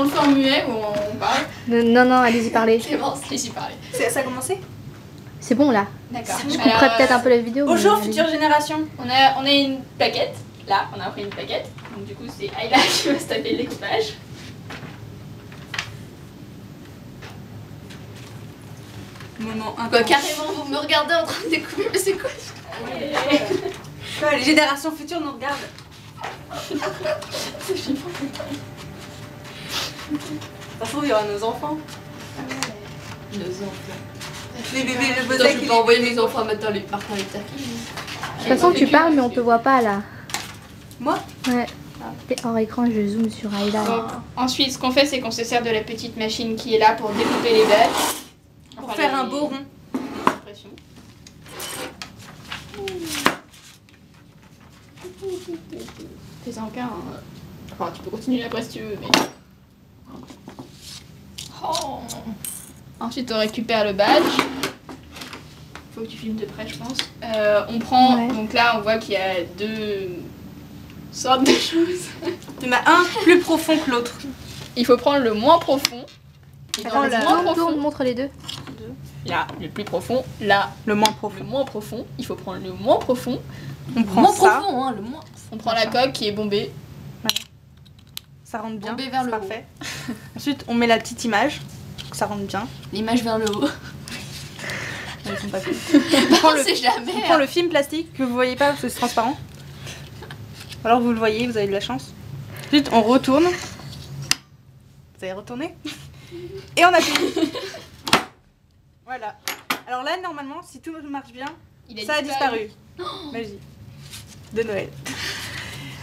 qu'on le fait en muet ou on parle? Non, allez-y parler. C'est bon, allez-y parler. Ça a commencé? C'est bon là. D'accord. Je couperai peut-être un peu la vidéo. Bonjour mais future génération. On a une plaquette. Là, on a pris une plaquette. Donc du coup, c'est Ayla qui va se taper le découpage. Moment Quoi, intense. carrément, vous me regardez en train de découper, mais c'est quoi? Ouais, les générations futures nous regardent. C'est flippant. Ça se trouve, il y aura nos enfants. Nos enfants. Les bébés, le Attends, besac. je vais pas envoyer mes enfants à Martin Luther King. De toute façon, tu parles, mais on te voit pas là. Moi? Ouais. T'es hors écran, je zoome sur Ayla. Donc, ensuite, ce qu'on fait, c'est qu'on se sert de la petite machine qui est là pour découper les badges. Pour faire un beau rond. Pression. Fais-en qu'un. Enfin, tu peux continuer après si tu veux, mais. Oh. Ensuite, on récupère le badge. Faut que tu filmes de près, je pense. On prend. Ouais. Donc là, on voit qu'il y a deux sortes de choses. Il y en a un plus profond que l'autre. Il faut prendre le moins profond. Et dans le moins profond, Montre les deux. là, le plus profond. Là, Le moins le profond. moins profond. Il faut prendre le moins profond. On prend Moins ça. profond, hein, le moins. On prend la coque qui est bombée. Ça rentre bien. Bombé vers le parfait. Ensuite, on met la petite image. Pour que ça rentre bien. L'image vers le haut. Ils sont pas faits. On prend le- jamais. on prend le film plastique que vous voyez pas parce que c'est transparent. Alors vous le voyez, vous avez de la chance. Ensuite, on retourne. Vous avez retourné. Et on appuie. Voilà. Alors là, normalement, si tout marche bien, ça a disparu. Magie. De Noël.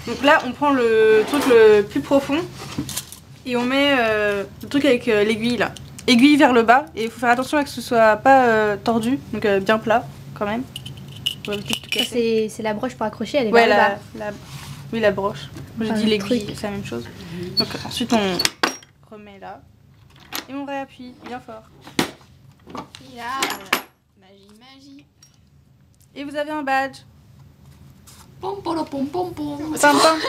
Donc là, on prend le truc le plus profond et on met le truc avec l'aiguille là. Aiguille vers le bas et il faut faire attention à que ce soit pas tordu, donc bien plat quand même. Pour éviter de tout Ça, casser. c'est la broche pour accrocher, elle est Ouais, vers le bas. oui, la broche. Moi j'ai Enfin, dit le l'aiguille, truc. c'est la même chose. Donc ensuite on remet là et on réappuie bien fort. Et là, magie. Et vous avez un badge. Pom pom pom pom pom. Pam, pam.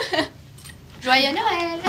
Joyeux Noël.